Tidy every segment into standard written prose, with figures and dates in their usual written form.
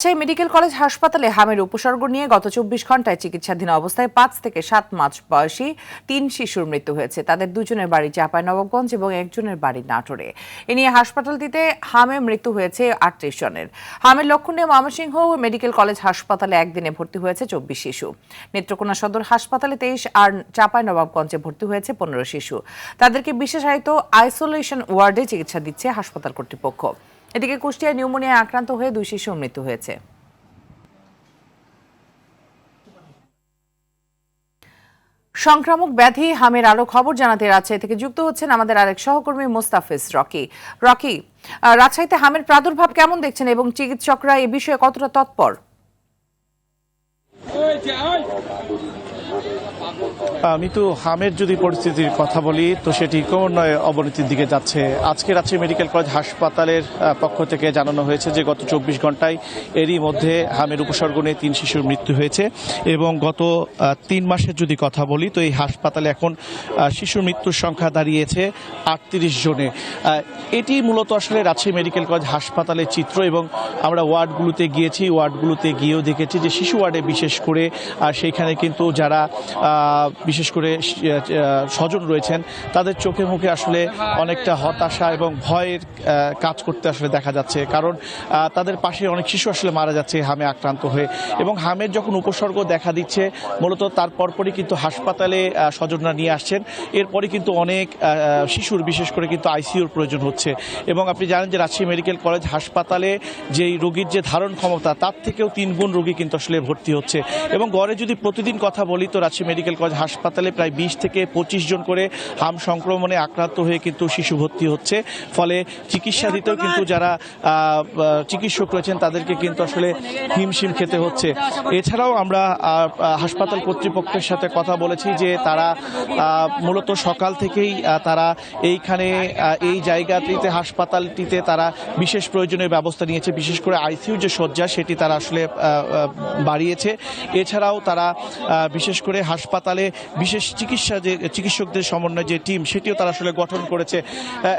সেই medical college হাসপাতালে হামের উপসর্গ নিয়ে গত ২৪ ঘন্টায় চিকিৎসাধীন অবস্থায় ৫ থেকে ৭ মাস বয়সী ৩ শিশুর মৃত্যু হয়েছে। তাদের দুজনের বাড়ি চাঁপাইনবাবগঞ্জ এবং একজনের বাড়ি নাটোরে। এ নিয়ে হাসপাতালটিতে হামে মৃত্যু হয়েছে ৩৮ জনের। হামের লক্ষণ নিয়ে ময়মনসিংহ মেডিকেল কলেজ হাসপাতালে একদিনে ভর্তি হয়েছে ২৪ শিশু। নেত্রকোনা সদর হাসপাতালে ২৩ আর চাঁপাইনবাবগঞ্জে ভর্তি হয়েছে ১৫ শিশু। তাদেরকে বিশেষায়িত আইসোলেশন ওয়ার্ডে চিকিৎসা দিচ্ছে হাসপাতাল কর্তৃপক্ষ। এদিকে কুষ্টিয়ায় নিউমোনিয়ায় আক্রান্ত হয়ে ২ শিশুর মৃত্যু হয়েছে। সংক্রামক ব্যাধি হামের আরো খবর জানাতে রাজশাহী থেকে যুক্ত হচ্ছেন আমাদের আরেক সহকর্মী মোস্তাফিজ রকি। রাজশাহীতে হামের প্রাদুর্ভাব কেমন দেখছেন এবং চিকিৎসকরা এ বিষয়ে কতটা তৎপর? আমি তো হামের যদি পরিস্থিতির কথা বলি তো সেটি ক্রমান্বয়ে অবনতির দিকে যাচ্ছে। আজকে রাজশাহী মেডিকেল কলেজ হাসপাতালের পক্ষ থেকে জানানো হয়েছে যে গত ২৪ ঘন্টায় এরই মধ্যে হামের উপসর্গ নিয়ে ৩ শিশুর মৃত্যু হয়েছে এবং গত ৩ মাসের যদি কথা বলি তো এই হাসপাতালে এখন শিশুর মৃত্যুর সংখ্যা দাঁড়িয়েছে ৩৮ জনে। এটি মূলত আসলে রাজশাহী মেডিকেল কলেজ হাসপাতালের চিত্র এবং আমরা ওয়ার্ডগুলোতে গিয়েছি, ওয়ার্ডগুলোতে গিয়েও দেখেছি যে শিশু ওয়ার্ডে বিশেষ করে সেইখানে কিন্তু যারা বিশেষ করে স্বজন রয়েছেন তাদের চোখে মুখে আসলে অনেকটা হতাশা এবং ভয়ের কাজ করতে আসলে দেখা যাচ্ছে, কারণ তাদের পাশে অনেক শিশু আসলে মারা যাচ্ছে হামে আক্রান্ত হয়ে। এবং হামের যখন উপসর্গ দেখা দিচ্ছে মূলত তার পরপরই কিন্তু হাসপাতালে স্বজনরা নিয়ে আসছেন। এরপরে কিন্তু অনেক শিশুর বিশেষ করে কিন্তু আইসিইউর প্রয়োজন হচ্ছে এবং আপনি জানেন যে রাজশাহী মেডিকেল কলেজ হাসপাতালে যেই রোগীর যে ধারণ ক্ষমতা তার থেকেও ৩ গুণ রোগী কিন্তু আসলে ভর্তি হচ্ছে এবং গড়ে যদি প্রতিদিন কথা বলি তো রাজশাহী মেডিকেল কলেজ হাসপাতালে প্রায় ২০ থেকে ২৫ জন করে হাম সংক্রমণে আক্রান্ত হয়ে কিন্তু শিশু ভর্তি হচ্ছে। ফলে চিকিৎসা দিতেও কিন্তু যারা চিকিৎসক রয়েছেন তাদেরকে কিন্তু আসলে হিমশিম খেতে হচ্ছে। এছাড়াও আমরা হাসপাতাল কর্তৃপক্ষের সাথে কথা বলেছি যে তারা মূলত সকাল থেকেই তারা এইখানে এই জায়গাটিতে হাসপাতালটিতে তারা বিশেষ প্রয়োজনীয় ব্যবস্থা নিয়েছে, বিশেষ করে আইসিইউর যে শয্যা সেটি তারা আসলে বাড়িয়েছে। এছাড়াও তারা বিশেষ করে হাসপাতালে বিশেষ চিকিৎসকদের সমন্বয়ে যে টিম সেটিও তারা আসলে গঠন করেছে।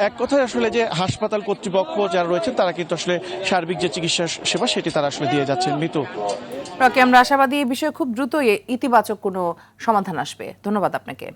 এক কথায় আসলে যে হাসপাতাল কর্তৃপক্ষ যারা রয়েছেন তারা কিন্তু আসলে সার্বিক যে চিকিৎসা সেবা সেটি তারা আসলে দিয়ে যাচ্ছেন। মিতু, আমরা আশাবাদী এই বিষয়ে খুব দ্রুতই ইতিবাচক কোনো সমাধান আসবে। ধন্যবাদ আপনাকে।